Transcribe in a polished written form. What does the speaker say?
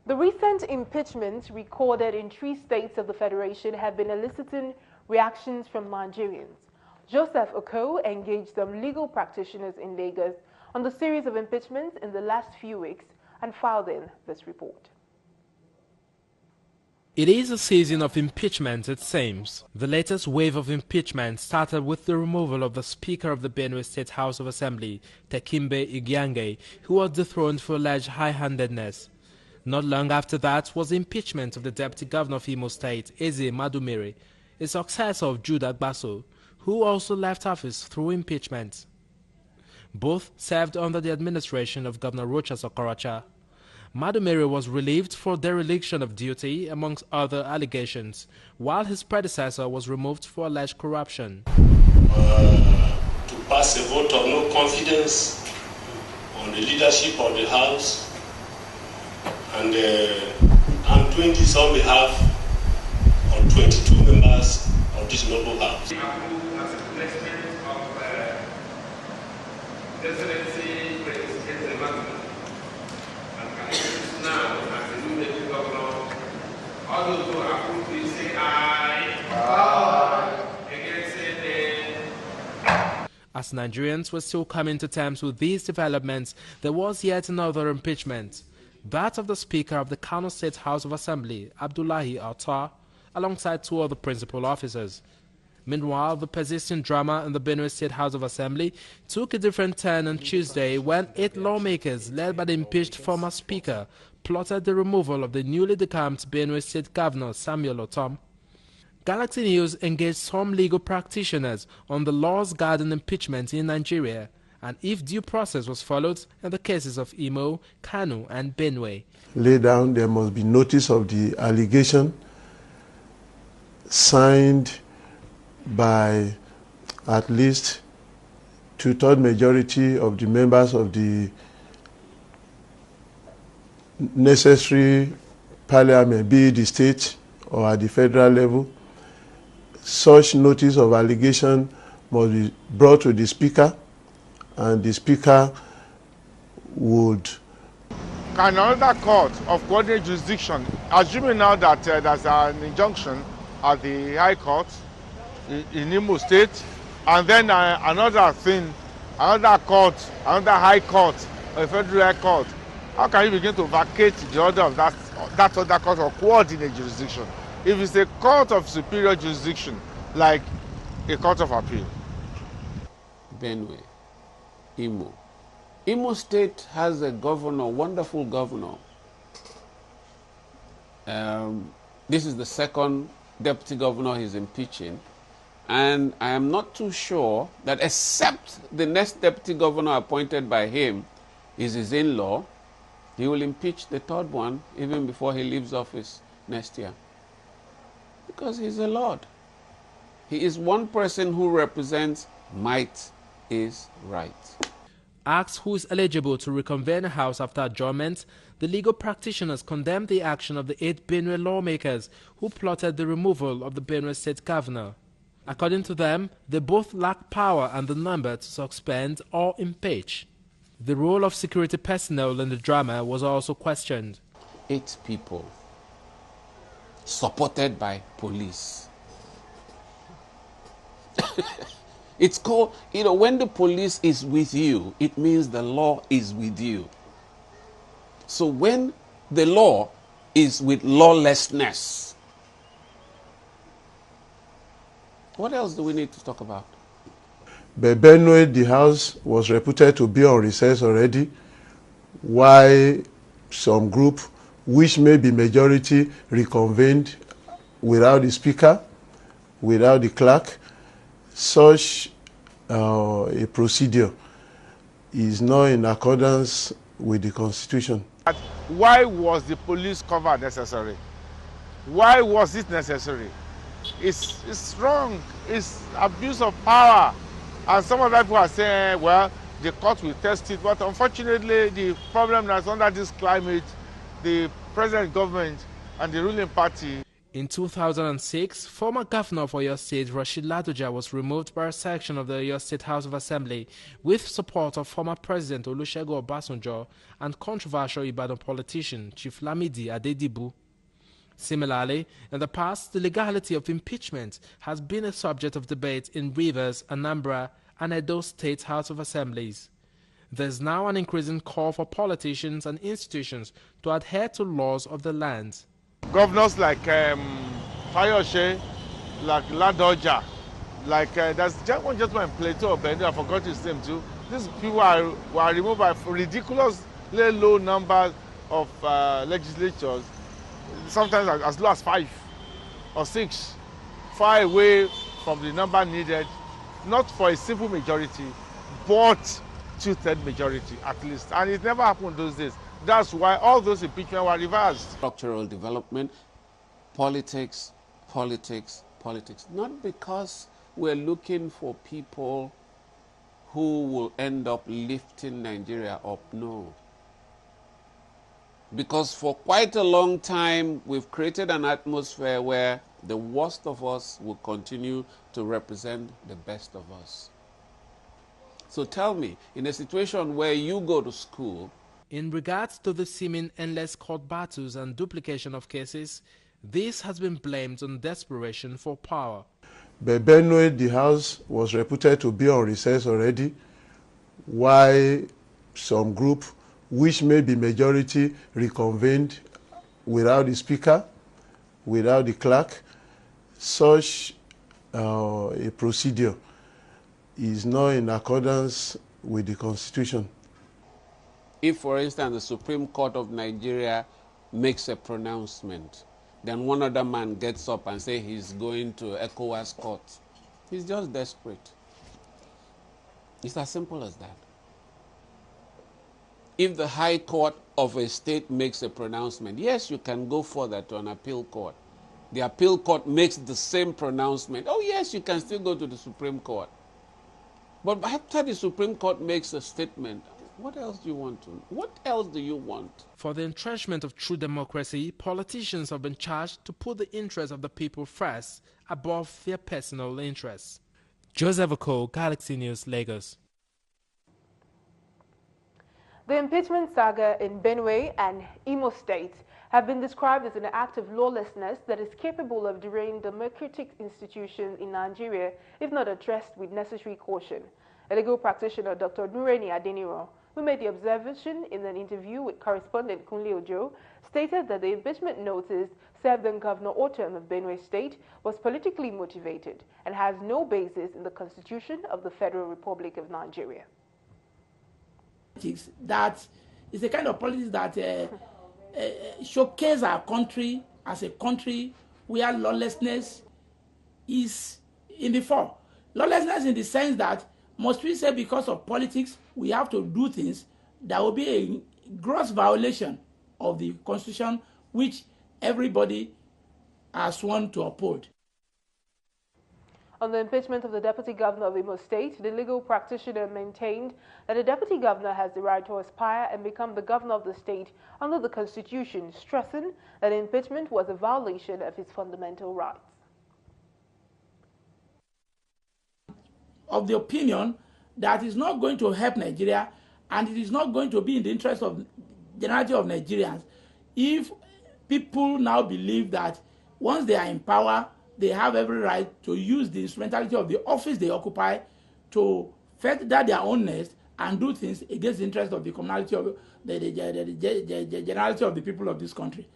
The recent impeachments recorded in 3 states of the Federation have been eliciting reactions from Nigerians. Joseph Okoh engaged some legal practitioners in Lagos on the series of impeachments in the last few weeks and filed in this report. It is a season of impeachment, it seems. The latest wave of impeachment started with the removal of the Speaker of the Benue State House of Assembly, Tekimbe Igiange, who was dethroned for alleged high-handedness. Not long after that was the impeachment of the Deputy Governor of Imo State, Eze Madumere, a successor of Jude Agbaso, who also left office through impeachment. Both served under the administration of Governor Rochas Okorocha. Madumere was relieved for dereliction of duty, amongst other allegations, while his predecessor was removed for alleged corruption. To pass a vote of no confidence on the leadership of the House, and I'm doing this on behalf of 22 members of this noble House. As Nigerians were still coming to terms with these developments, there was yet another impeachment, that of the Speaker of the Kano State House of Assembly, Abdullahi Altar, alongside 2 other principal officers. Meanwhile, the persistent drama in the Benue State House of Assembly took a different turn on Tuesday when 8 lawmakers, led by the impeached former Speaker, plotted the removal of the newly decamped Benue State Governor Samuel Otom. Galaxy News engaged some legal practitioners on the laws guarding impeachment in Nigeria and if due process was followed in the cases of Imo, Kano and Benue. Lay down, there must be notice of the allegation signed by at least 2/3 majority of the members of the necessary parliament, be it the state or at the federal level. Such notice of allegation must be brought to the Speaker, and the Speaker would. Can another court of coordinate jurisdiction, assuming now that there's an injunction at the High Court in Imo State, and then another court, another High Court, a Federal High Court, how can you begin to vacate the order of that other court of coordinate jurisdiction if it's a court of superior jurisdiction, like a court of appeal? Benue, Imo. Imo State has a governor, wonderful governor. This is the second deputy governor he's impeaching. And I am not too sure that, except the next deputy governor appointed by him is his in-law, he will impeach the 3rd one even before he leaves office next year. Because he's a lord. He is one person who represents might is right. Asked who is eligible to reconvene the House after adjournment, the legal practitioners condemned the action of the 8 Benue lawmakers who plotted the removal of the Benue State Governor. According to them, they both lack power and the number to suspend or impeach. The role of security personnel in the drama was also questioned. 8 people supported by police. It's called, when the police is with you, it means the law is with you. So when the law is with lawlessness, what else do we need to talk about? But Benue, the House was reputed to be on recess already, while some group, which may be majority, reconvened without the Speaker, without the clerk. Such a procedure is not in accordance with the Constitution. Why was the police cover necessary? Why was it necessary? It's wrong. It's abuse of power. And some of the people are saying, well, the court will test it. But unfortunately, the problem is under this climate, the present government and the ruling party. In 2006, former governor of Oyo State Rashid Ladoja was removed by a section of the Oyo State House of Assembly with support of former President Olusegun Obasanjo and controversial Ibadan politician Chief Lamidi Adedibu. Similarly, in the past, the legality of impeachment has been a subject of debate in Rivers, Anambra, and Edo State House of Assemblies. There's now an increasing call for politicians and institutions to adhere to laws of the land. Governors like Fayose, like Ladoja, like there's one gentleman in Plateau, I forgot his name too. These people were removed by ridiculously low number of legislatures, sometimes as low as 5 or 6, far away from the number needed, not for a simple majority, but 2/3 majority at least. And it never happened those days. That's why all those impeachments were reversed. Structural development, politics, politics, politics. Not because we're looking for people who will end up lifting Nigeria up, no. Because for quite a long time, we've created an atmosphere where the worst of us will continue to represent the best of us. So tell me, in a situation where you go to school, in regards to the seeming endless court battles and duplication of cases, this has been blamed on desperation for power. But Benue, the House was reputed to be on recess already, while some group, which may be majority, reconvened without the Speaker, without the clerk. Such a procedure is not in accordance with the Constitution. If, for instance, the Supreme Court of Nigeria makes a pronouncement, then one other man gets up and says he's going to ECOWAS court, he's just desperate. It's as simple as that. If the High Court of a state makes a pronouncement, yes, you can go further to an appeal court. The appeal court makes the same pronouncement. Oh, yes, you can still go to the Supreme Court. But after the Supreme Court makes a statement, what else do you want to? What else do you want? For the entrenchment of true democracy, politicians have been charged to put the interests of the people first, above their personal interests. Joseph Okoh, Galaxy News, Lagos. The impeachment saga in Benue and Imo State have been described as an act of lawlessness that is capable of derailing democratic institutions in Nigeria if not addressed with necessary caution. A legal practitioner, Dr. Nureni Adeniro, who made the observation in an interview with correspondent Kunle Ojo, stated that the impeachment notice served on Governor Otom of Benue State was politically motivated and has no basis in the Constitution of the Federal Republic of Nigeria. That is the kind of politics that showcase our country as a country where lawlessness is in the fore. Lawlessness in the sense that, must we say because of politics, we have to do things that will be a gross violation of the Constitution, which everybody has sworn to uphold. On the impeachment of the Deputy Governor of Imo State, the legal practitioner maintained that the Deputy Governor has the right to aspire and become the Governor of the state under the Constitution, stressing that the impeachment was a violation of his fundamental rights. Of the opinion that is not going to help Nigeria and it is not going to be in the interest of the generality of Nigerians if people now believe that once they are in power, they have every right to use the instrumentality of the office they occupy to further their own nest and do things against the interest of the communality of the generality of the people of this country.